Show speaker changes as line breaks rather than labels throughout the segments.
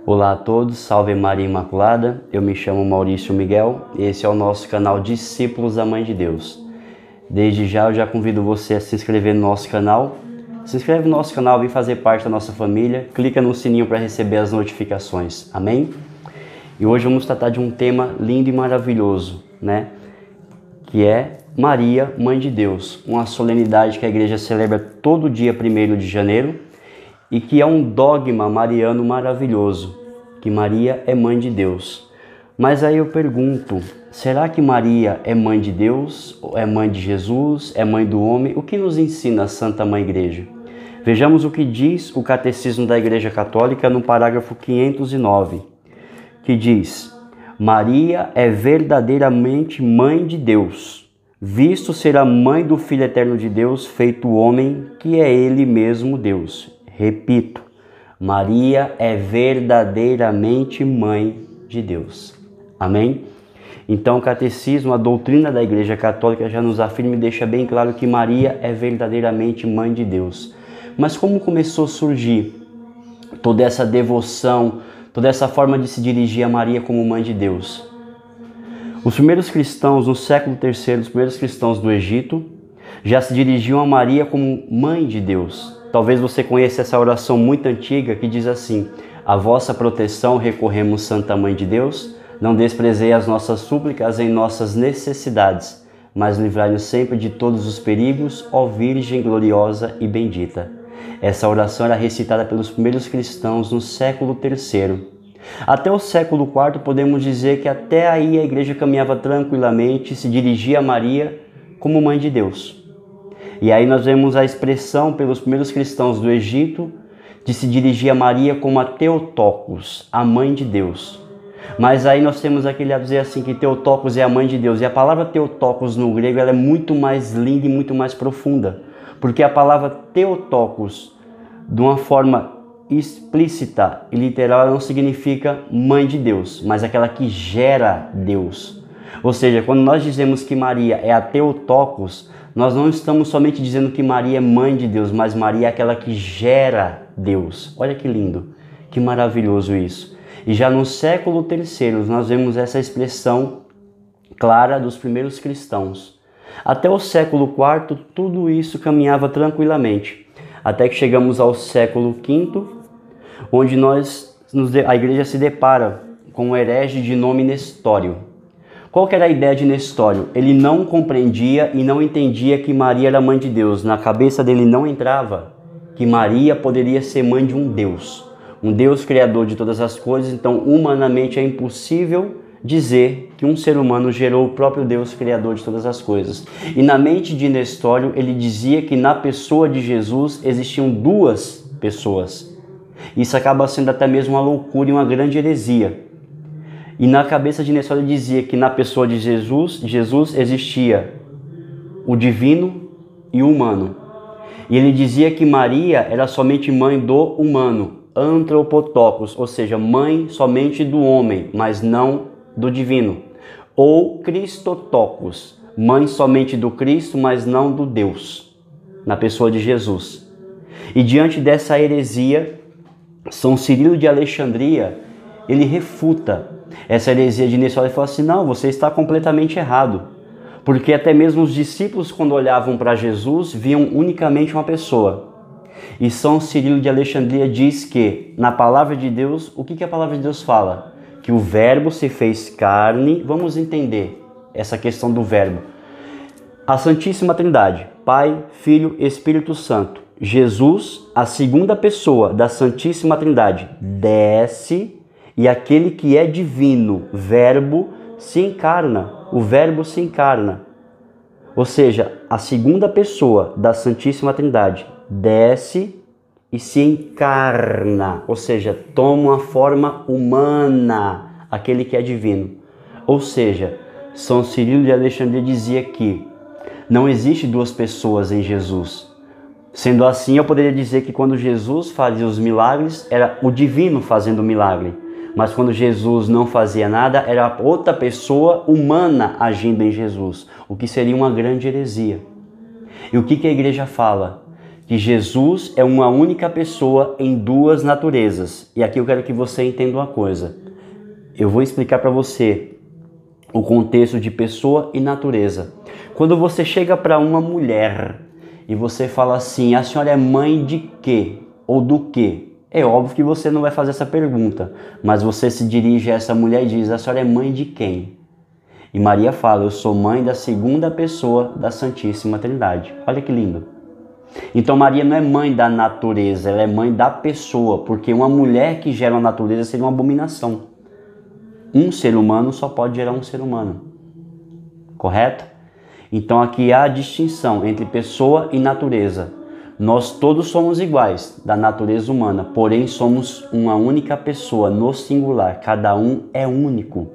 Olá a todos, salve Maria Imaculada, eu me chamo Maurício Miguel e esse é o nosso canal Discípulos da Mãe de Deus. Desde já eu já convido você a se inscrever no nosso canal. Se inscreve no nosso canal, vem fazer parte da nossa família, clica no sininho para receber as notificações, amém? E hoje vamos tratar de um tema lindo e maravilhoso, né? Que é Maria, Mãe de Deus, uma solenidade que a igreja celebra todo dia 1º de janeiro, e que é um dogma mariano maravilhoso, que Maria é Mãe de Deus. Mas aí eu pergunto, será que Maria é Mãe de Deus? É Mãe de Jesus? É Mãe do homem? O que nos ensina a Santa Mãe Igreja? Vejamos o que diz o Catecismo da Igreja Católica no parágrafo 509, que diz: Maria é verdadeiramente Mãe de Deus, visto ser a Mãe do Filho Eterno de Deus, feito homem, que é Ele mesmo Deus. Repito, Maria é verdadeiramente Mãe de Deus. Amém? Então o Catecismo, a doutrina da Igreja Católica já nos afirma e deixa bem claro que Maria é verdadeiramente Mãe de Deus. Mas como começou a surgir toda essa devoção, toda essa forma de se dirigir a Maria como Mãe de Deus? Os primeiros cristãos, no século III, os primeiros cristãos do Egito, já se dirigiam a Maria como Mãe de Deus. Talvez você conheça essa oração muito antiga que diz assim: a vossa proteção recorremos, Santa Mãe de Deus, não desprezei as nossas súplicas em nossas necessidades, mas livrai-nos sempre de todos os perigos, ó Virgem gloriosa e bendita. Essa oração era recitada pelos primeiros cristãos no século III. Até o século IV podemos dizer que até aí a igreja caminhava tranquilamente e se dirigia a Maria como Mãe de Deus. E aí nós vemos a expressão pelos primeiros cristãos do Egito de se dirigir a Maria como a Theotokos, a Mãe de Deus. Mas aí nós temos aquele a dizer assim que Theotokos é a Mãe de Deus. E a palavra Theotokos no grego ela é muito mais linda e muito mais profunda. Porque a palavra Theotokos, de uma forma explícita e literal, ela não significa Mãe de Deus, mas aquela que gera Deus. Ou seja, quando nós dizemos que Maria é a Theotokos, nós não estamos somente dizendo que Maria é Mãe de Deus, mas Maria é aquela que gera Deus. Olha que lindo, que maravilhoso isso. E já no século III nós vemos essa expressão clara dos primeiros cristãos. Até o século IV tudo isso caminhava tranquilamente, até que chegamos ao século V, onde a igreja se depara com um herege de nome Nestório. Qual que era a ideia de Nestório? Ele não compreendia e não entendia que Maria era Mãe de Deus. Na cabeça dele não entrava que Maria poderia ser mãe de um Deus criador de todas as coisas. Então, humanamente é impossível dizer que um ser humano gerou o próprio Deus criador de todas as coisas. E na mente de Nestório, ele dizia que na pessoa de Jesus existiam duas pessoas. Isso acaba sendo até mesmo uma loucura e uma grande heresia. E na cabeça de Nestório dizia que na pessoa de Jesus existia o divino e o humano. E ele dizia que Maria era somente mãe do humano, antropotokos, ou seja, mãe somente do homem, mas não do divino. Ou Christotokos, mãe somente do Cristo, mas não do Deus, na pessoa de Jesus. E diante dessa heresia, São Cirilo de Alexandria, ele refuta essa heresia de Nestório e fala assim: não, você está completamente errado. Porque até mesmo os discípulos, quando olhavam para Jesus, viam unicamente uma pessoa. E São Cirilo de Alexandria diz que, na palavra de Deus, o que a palavra de Deus fala? Que o verbo se fez carne. Vamos entender essa questão do verbo. A Santíssima Trindade, Pai, Filho, Espírito Santo. Jesus, a segunda pessoa da Santíssima Trindade, desce e aquele que é divino, verbo, se encarna. O verbo se encarna. Ou seja, a segunda pessoa da Santíssima Trindade desce e se encarna. Ou seja, toma uma forma humana, aquele que é divino. Ou seja, São Cirilo de Alexandria dizia que não existe duas pessoas em Jesus. Sendo assim, eu poderia dizer que quando Jesus fazia os milagres, era o divino fazendo o milagre. Mas quando Jesus não fazia nada, era outra pessoa humana agindo em Jesus, o que seria uma grande heresia. E o que a igreja fala? Que que Jesus é uma única pessoa em duas naturezas. E aqui eu quero que você entenda uma coisa. Eu vou explicar para você o contexto de pessoa e natureza. Quando você chega para uma mulher e você fala assim, a senhora é mãe de quê? Ou do quê? É óbvio que você não vai fazer essa pergunta, mas você se dirige a essa mulher e diz, a senhora é mãe de quem? E Maria fala, eu sou mãe da segunda pessoa da Santíssima Trindade. Olha que lindo. Então Maria não é mãe da natureza, ela é mãe da pessoa, porque uma mulher que gera uma natureza seria uma abominação. Um ser humano só pode gerar um ser humano. Correto? Então aqui há a distinção entre pessoa e natureza. Nós todos somos iguais da natureza humana, porém somos uma única pessoa no singular. Cada um é único.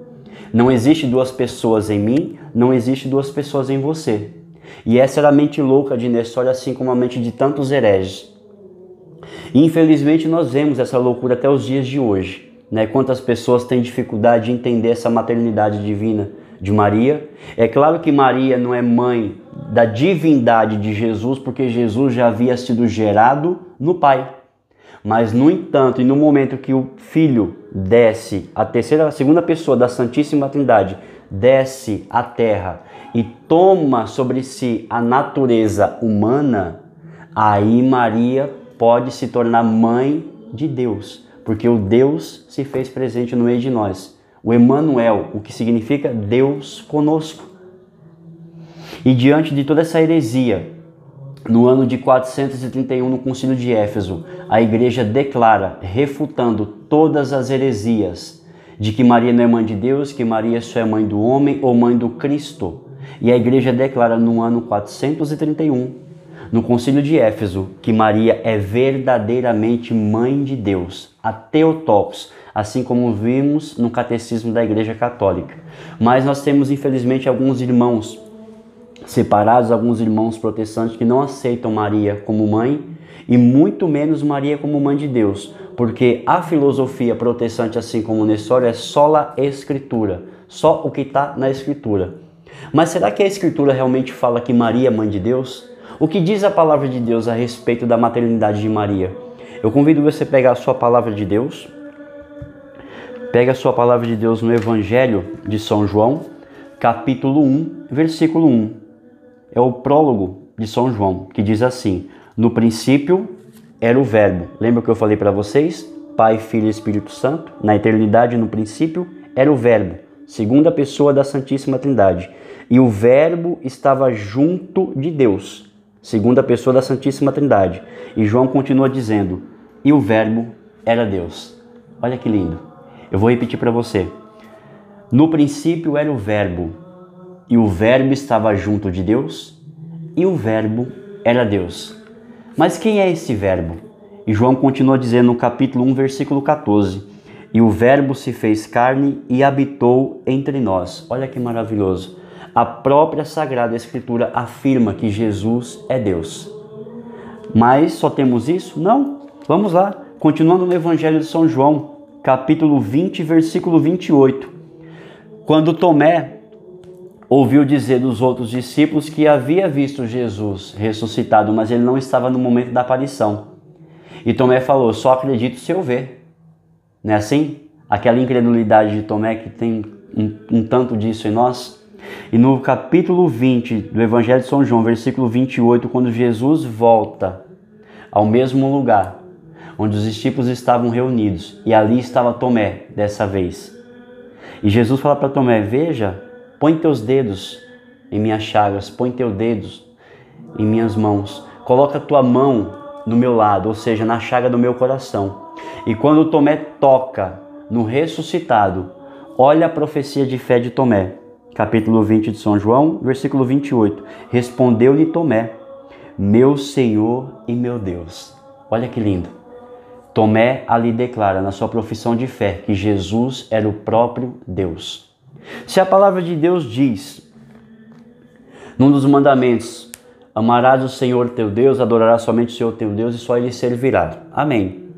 Não existe duas pessoas em mim, não existe duas pessoas em você. E essa era a mente louca de Nestor, assim como a mente de tantos hereges. E infelizmente nós vemos essa loucura até os dias de hoje. Quantas pessoas têm dificuldade de entender essa maternidade divina de Maria. É claro que Maria não é mãe da divindade de Jesus, porque Jesus já havia sido gerado no Pai. Mas, no entanto, e no momento que o Filho desce, a segunda pessoa da Santíssima Trindade, desce à terra e toma sobre si a natureza humana, aí Maria pode se tornar mãe de Deus, porque o Deus se fez presente no meio de nós. O Emmanuel, o que significa Deus conosco. E diante de toda essa heresia, no ano de 431, no Concílio de Éfeso, a Igreja declara, refutando todas as heresias, de que Maria não é mãe de Deus, que Maria só é mãe do homem ou mãe do Cristo. E a Igreja declara no ano 431, no Concílio de Éfeso, que Maria é verdadeiramente mãe de Deus, a Theotokos, assim como vimos no Catecismo da Igreja Católica. Mas nós temos, infelizmente, alguns irmãos separados, alguns irmãos protestantes que não aceitam Maria como mãe e muito menos Maria como mãe de Deus, porque a filosofia protestante, assim como o Nestor, é sola escritura, só o que está na Escritura. Mas será que a Escritura realmente fala que Maria é mãe de Deus? O que diz a palavra de Deus a respeito da maternidade de Maria? Eu convido você a pegar a sua palavra de Deus. Pega a sua palavra de Deus no Evangelho de São João, capítulo 1, versículo 1. É o prólogo de São João, que diz assim, no princípio era o Verbo. Lembra que eu falei para vocês? Pai, Filho e Espírito Santo. Na eternidade, no princípio, era o Verbo, segunda pessoa da Santíssima Trindade. E o Verbo estava junto de Deus, segunda pessoa da Santíssima Trindade. E João continua dizendo, e o Verbo era Deus. Olha que lindo. Eu vou repetir para você. No princípio era o Verbo, e o Verbo estava junto de Deus, e o Verbo era Deus. Mas quem é esse Verbo? E João continua dizendo no capítulo 1, versículo 14, e o Verbo se fez carne e habitou entre nós. Olha que maravilhoso. A própria Sagrada Escritura afirma que Jesus é Deus. Mas só temos isso? Não. Vamos lá. Continuando no Evangelho de São João, capítulo 20, versículo 28. Quando Tomé ouviu dizer dos outros discípulos que havia visto Jesus ressuscitado, mas ele não estava no momento da aparição. E Tomé falou, só acredito se eu ver. Não é assim? Aquela incredulidade de Tomé que tem um tanto disso em nós. E no capítulo 20 do Evangelho de São João, versículo 28, quando Jesus volta ao mesmo lugar onde os discípulos estavam reunidos, e ali estava Tomé dessa vez. E Jesus fala para Tomé, veja, põe teus dedos em minhas chagas, põe teus dedos em minhas mãos, coloca tua mão no meu lado, ou seja, na chaga do meu coração. E quando Tomé toca no ressuscitado, olha a profecia de fé de Tomé, capítulo 20 de São João, versículo 28. Respondeu-lhe Tomé, meu Senhor e meu Deus. Olha que lindo. Tomé ali declara na sua profissão de fé que Jesus era o próprio Deus. Se a palavra de Deus diz, num dos mandamentos, amarás o Senhor teu Deus, adorarás somente o Senhor teu Deus e só Ele servirá. Amém.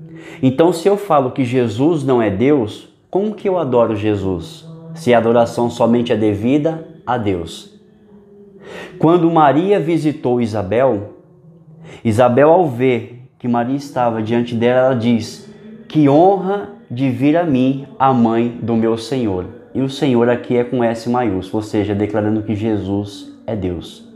Então, se eu falo que Jesus não é Deus, como que eu adoro Jesus? Se a adoração somente é devida a Deus. Quando Maria visitou Isabel, Isabel, ao ver que Maria estava diante dela, ela diz: que honra de vir a mim a mãe do meu Senhor. E o Senhor aqui é com S maiúsculo, ou seja, declarando que Jesus é Deus.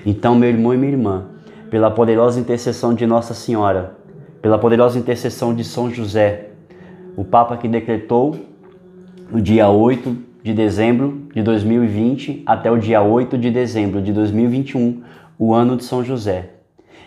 Então, meu irmão e minha irmã, pela poderosa intercessão de Nossa Senhora, pela poderosa intercessão de São José, o Papa que decretou no dia 8 de dezembro de 2020 até o dia 8 de dezembro de 2021, o ano de São José.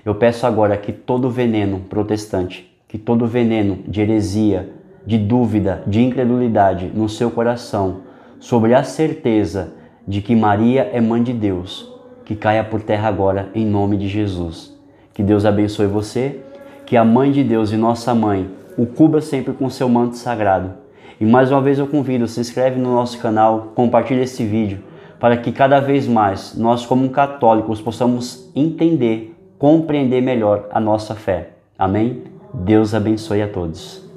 Eu peço agora que todo veneno protestante, que todo veneno de heresia, de dúvida, de incredulidade no seu coração, sobre a certeza de que Maria é mãe de Deus, que caia por terra agora em nome de Jesus. Que Deus abençoe você, que a Mãe de Deus e nossa Mãe o cubra sempre com seu manto sagrado. E mais uma vez eu convido, se inscreve no nosso canal, compartilha esse vídeo, para que cada vez mais nós como católicos possamos entender, compreender melhor a nossa fé. Amém? Deus abençoe a todos.